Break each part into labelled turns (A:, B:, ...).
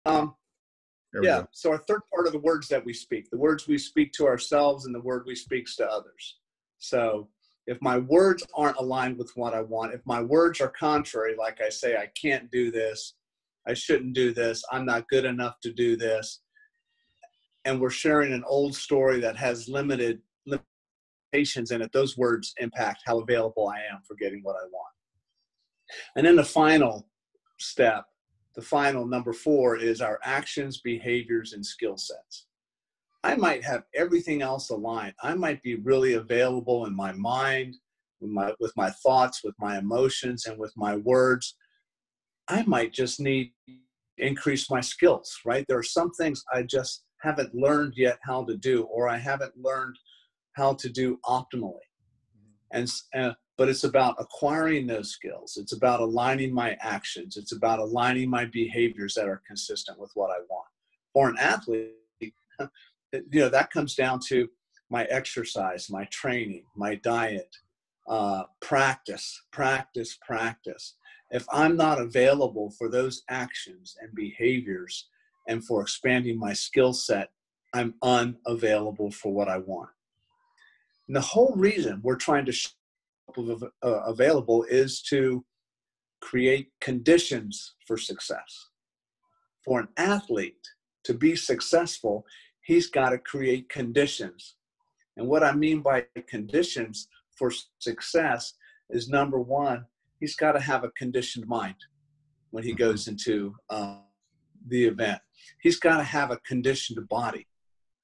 A: Um,
B: There we
A: yeah.
B: go.
A: So our third part of the words that we speak, the words we speak to ourselves and the word we speak to others. So if my words aren't aligned with what I want, if my words are contrary, like I say, I can't do this, I shouldn't do this, I'm not good enough to do this, and we're sharing an old story that has limited limitations in it, those words impact how available I am for getting what I want. And then the final step, the final number 4, is our actions, behaviors, and skill sets. I might have everything else aligned. I might be really available in my mind, with my thoughts, with my emotions, and with my words. I might just need to increase my skills, right? There are some things I just haven't learned yet how to do, or I haven't learned how to do optimally. But it's about acquiring those skills. It's about aligning my actions. It's about aligning my behaviors that are consistent with what I want. For an athlete, that comes down to my exercise, my training, my diet, practice. If I'm not available for those actions and behaviors and for expanding my skill set, I'm unavailable for what I want. And the whole reason we're trying to show available is to create conditions for success. For an athlete to be successful, he's got to create conditions. And what I mean by conditions for success is, number 1, he's got to have a conditioned mind when he goes into the event. He's got to have a conditioned body,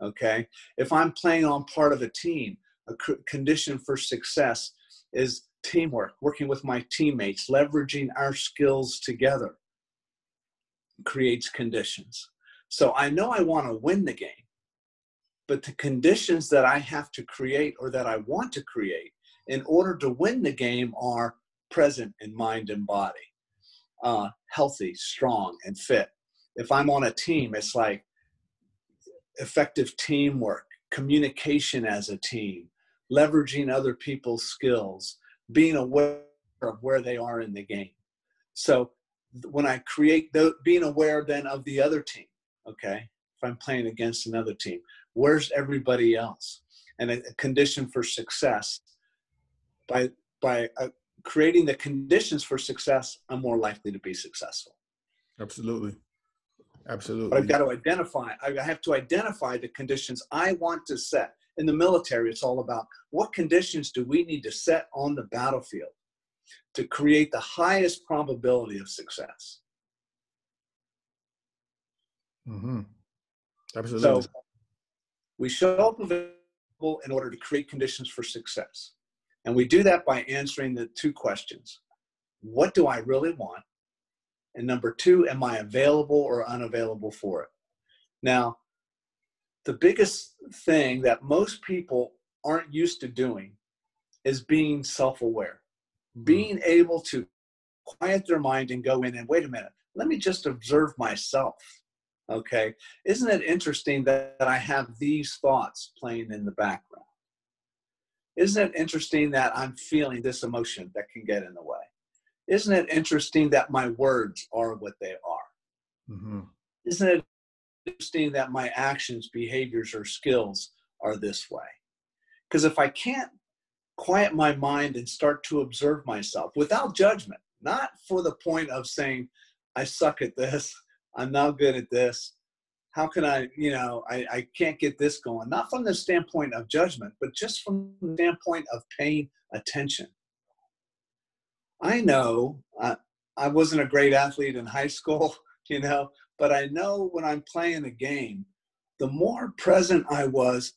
A: okay? If I'm playing on part of a team, a condition for success is teamwork, working with my teammates, leveraging our skills together creates conditions. So I know I want to win the game, but the conditions that I have to create or that I want to create in order to win the game are present in mind and body, healthy, strong, and fit. If I'm on a team, it's like effective teamwork, communication as a team, leveraging other people's skills, being aware of where they are in the game. So when I create being aware then of the other team, okay, if I'm playing against another team, where's everybody else? And a condition for success, by creating the conditions for success, I'm more likely to be successful.
B: Absolutely.
A: But I've got to identify, I have to identify the conditions I want to set. In the military, it's all about what conditions do we need to set on the battlefield to create the highest probability of success.
B: Mm-hmm. Absolutely.
A: So we show up available in order to create conditions for success. And we do that by answering the 2 questions. What do I really want? And number 2, am I available or unavailable for it? Now, the biggest thing that most people aren't used to doing is being self-aware, being able to quiet their mind and go in and, wait a minute, let me just observe myself, okay? Isn't it interesting that I have these thoughts playing in the background? Isn't it interesting that I'm feeling this emotion that can get in the way? Isn't it interesting that my words are what they are?
B: Mm-hmm.
A: Isn't it interesting that my actions, behaviors, or skills are this way? Because if I can't quiet my mind and start to observe myself without judgment, not for the point of saying, I suck at this, I'm not good at this, how can I can't get this going, not from the standpoint of judgment, but just from the standpoint of paying attention. I know I wasn't a great athlete in high school, but I know when I'm playing a game, the more present I was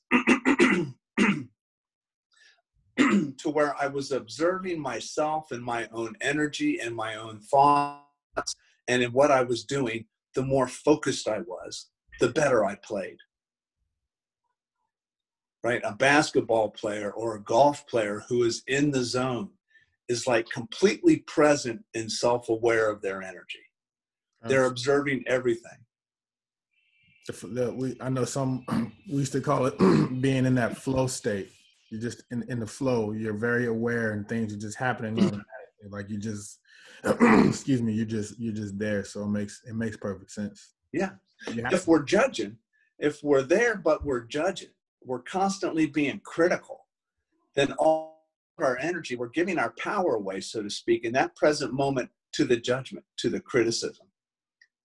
A: to where I was observing myself and my own energy and my own thoughts and in what I was doing, the more focused I was, the better I played. Right? A basketball player or a golf player who is in the zone is like completely present and self-aware of their energy. They're observing everything.
B: I know we used to call it being in that flow state. You're just in the flow. You're very aware and things are just happening automatically. Like you just, excuse me, you're just there. So it makes perfect sense.
A: Yeah.
B: Yeah.
A: If we're judging, if we're there, but we're judging, we're constantly being critical, then all of our energy, we're giving our power away, so to speak, in that present moment to the judgment, to the criticism.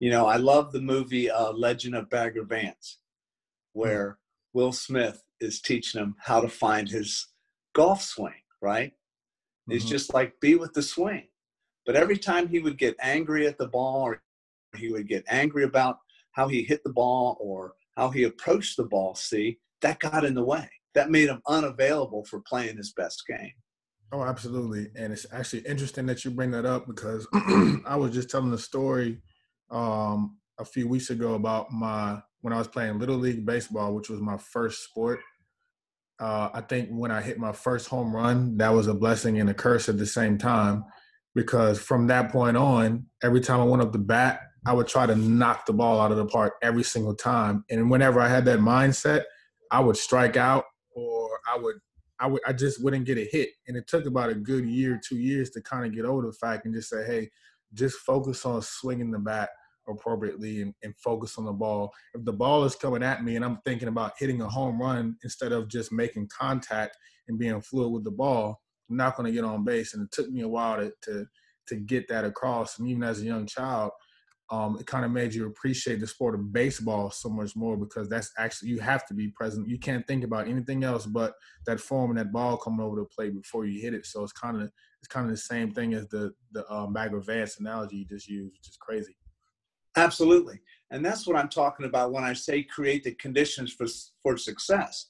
A: You know, I love the movie Legend of Bagger Vance, where Will Smith is teaching him how to find his golf swing, right? It's just like, be with the swing. But every time he would get angry at the ball, or he would get angry about how he hit the ball or how he approached the ball, see, that got in the way. That made him unavailable for playing his best game.
B: Oh, absolutely. And it's actually interesting that you bring that up, because I was just telling a story a few weeks ago about when I was playing Little League Baseball, which was my first sport. I think when I hit my first home run, that was a blessing and a curse at the same time, because from that point on, every time I went up to bat, I would try to knock the ball out of the park every single time. And whenever I had that mindset, I would strike out, or I just wouldn't get a hit. And it took about a good year, 2 years to kind of get over the fact and just say, hey, just focus on swinging the bat appropriately and focus on the ball. If the ball is coming at me and I'm thinking about hitting a home run instead of just making contact and being fluid with the ball, I'm not going to get on base. And it took me a while to get that across. And even as a young child, it kind of made you appreciate the sport of baseball so much more, because that's actually, you have to be present. You can't think about anything else but that form and that ball coming over the plate before you hit it. So it's kind of the same thing as the Bagger Vance analogy you just used, which is crazy.
A: Absolutely. And that's what I'm talking about when I say create the conditions for success.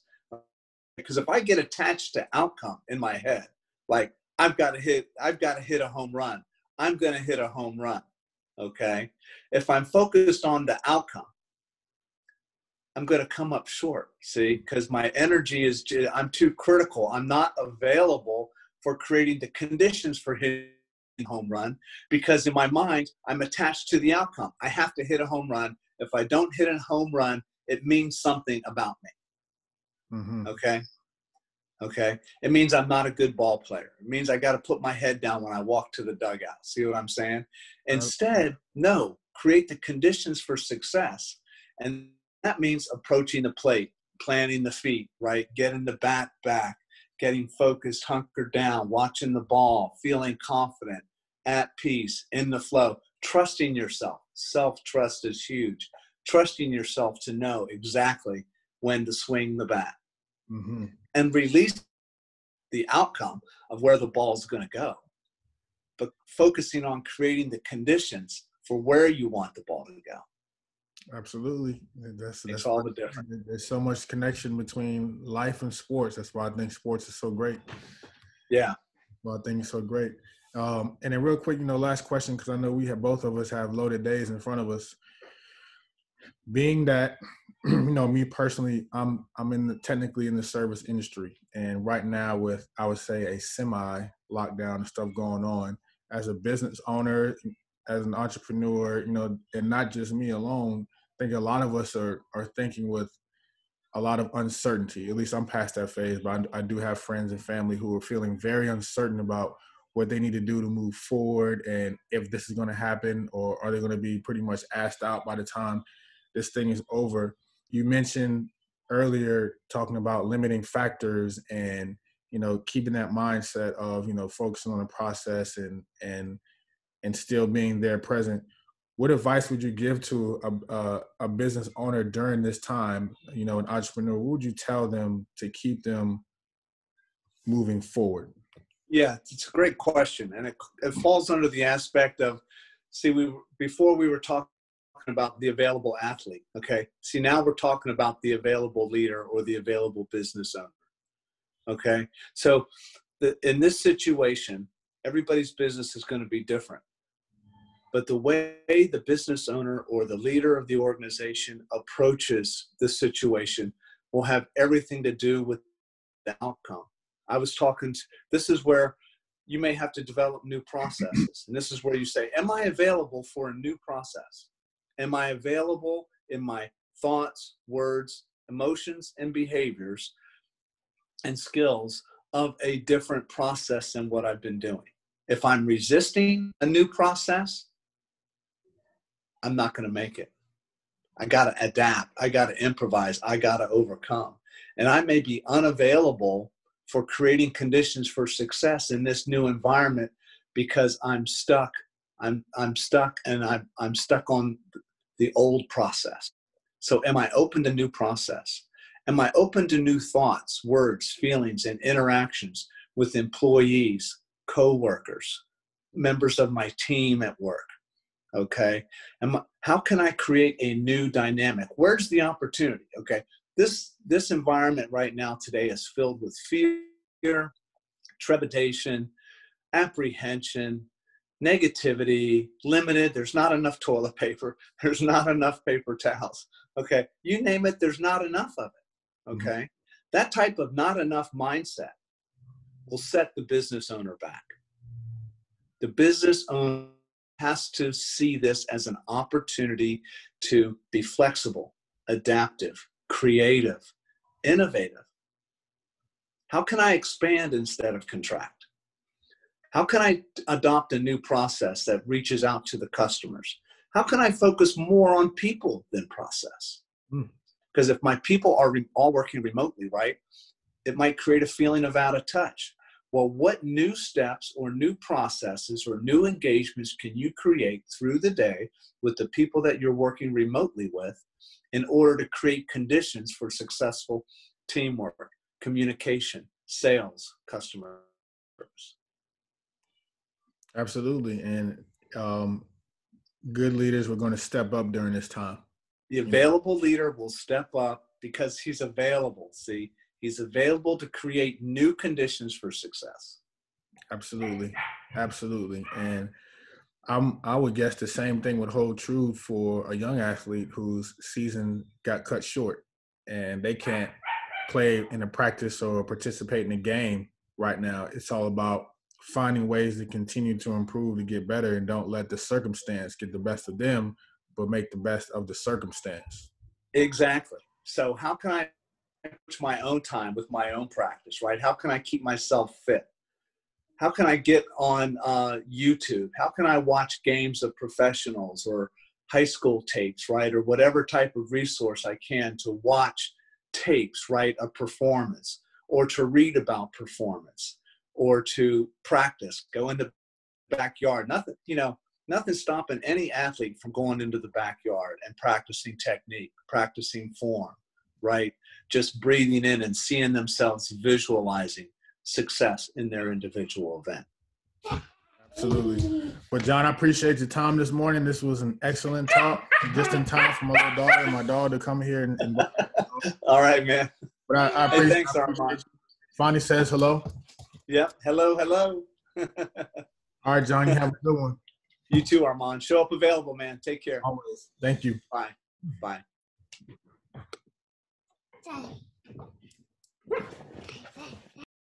A: Because if I get attached to outcome in my head, like I've got to hit a home run, I'm going to hit a home run. Okay. If I'm focused on the outcome, I'm going to come up short. See, because my energy I'm too critical. I'm not available for creating the conditions for hitting home run, because in my mind, I'm attached to the outcome. I have to hit a home run. If I don't hit a home run, it means something about me. Okay. Okay. It means I'm not a good ball player. It means I got to put my head down when I walk to the dugout. See what I'm saying? Instead, no, create the conditions for success. And that means approaching the plate, planting the feet, right? Getting the bat back, getting focused, hunkered down, watching the ball, feeling confident, at peace, in the flow, trusting yourself. Self-trust is huge. Trusting yourself to know exactly when to swing the bat. And release the outcome of where the ball is going to go, but focusing on creating the conditions for where you want the ball to go.
B: Absolutely.
A: That's all the difference.
B: There's so much connection between life and sports. That's why I think sports is so great.
A: Yeah.
B: Well, I think it's so great. And then real quick, last question, because I know both of us have loaded days in front of us. Being that, me personally, I'm technically in the service industry, and right now with, I would say, a semi lockdown and stuff going on, as a business owner, as an entrepreneur, and not just me alone, I think a lot of us are thinking with a lot of uncertainty. At least I'm past that phase, but I do have friends and family who are feeling very uncertain about what they need to do to move forward, and if this is going to happen, or are they going to be pretty much asked out by the time this thing is over. You mentioned earlier talking about limiting factors and, keeping that mindset of, focusing on the process and still being there present. What advice would you give to a business owner during this time, an entrepreneur? What would you tell them to keep them moving forward?
A: Yeah, it's a great question. And it falls under the aspect of, before we were talking about the available athlete. Okay. See, now we're talking about the available leader or the available business owner. Okay. So in this situation, everybody's business is going to be different. But the way the business owner or the leader of the organization approaches the situation will have everything to do with the outcome. This is where you may have to develop new processes. And this is where you say, am I available for a new process? Am I available in my thoughts, words, emotions, and behaviors and skills of a different process than what I've been doing? If I'm resisting a new process, I'm not going to make it. I got to adapt. I got to improvise. I got to overcome. And I may be unavailable for creating conditions for success in this new environment because I'm stuck. I'm stuck, and I'm stuck on the old process. So am I open to new process? Am I open to new thoughts, words, feelings, and interactions with employees, coworkers, members of my team at work? Okay. And how can I create a new dynamic? Where's the opportunity? Okay. This environment right now today is filled with fear, trepidation, apprehension, negativity, limited. There's not enough toilet paper. There's not enough paper towels. Okay. You name it, there's not enough of it. Okay. Mm-hmm. That type of not enough mindset will set the business owner back. The business owner has to see this as an opportunity to be flexible, adaptive, creative, innovative. How can I expand instead of contract? How can I adopt a new process that reaches out to the customers? How can I focus more on people than process? Because if my people are all working remotely, right, it might create a feeling of out of touch. Well, what new steps or new processes or new engagements can you create through the day with the people that you're working remotely with in order to create conditions for successful teamwork, communication, sales, customer service?
B: Absolutely. And good leaders were going to step up during this time.
A: The available leader will step up because he's available. See, he's available to create new conditions for success.
B: Absolutely. Absolutely. And I would guess the same thing would hold true for a young athlete whose season got cut short and they can't play in a practice or participate in a game right now. It's all about finding ways to continue to improve, to get better, and don't let the circumstance get the best of them, but make the best of the circumstance.
A: Exactly. So how can I approach my own time with my own practice, right? How can I keep myself fit? How can I get on YouTube? How can I watch games of professionals or high school tapes, right? Or whatever type of resource I can to watch tapes, right, of performance, or to read about performance, or to practice, go in the backyard. Nothing stopping any athlete from going into the backyard and practicing technique, practicing form, right? Just breathing in and seeing themselves visualizing success in their individual event.
B: Absolutely. Well, John, I appreciate your time this morning. This was an excellent talk, just in time for my little daughter and my dog to come here. And
A: all right, man.
B: But I appreciate,
A: thanks, Armand.
B: Fonnie says hello.
A: Yep. Hello.
B: All right, John, you have a good one.
A: You too, Armand. Show up available, man. Take care.
B: Always. Thank you.
A: Bye.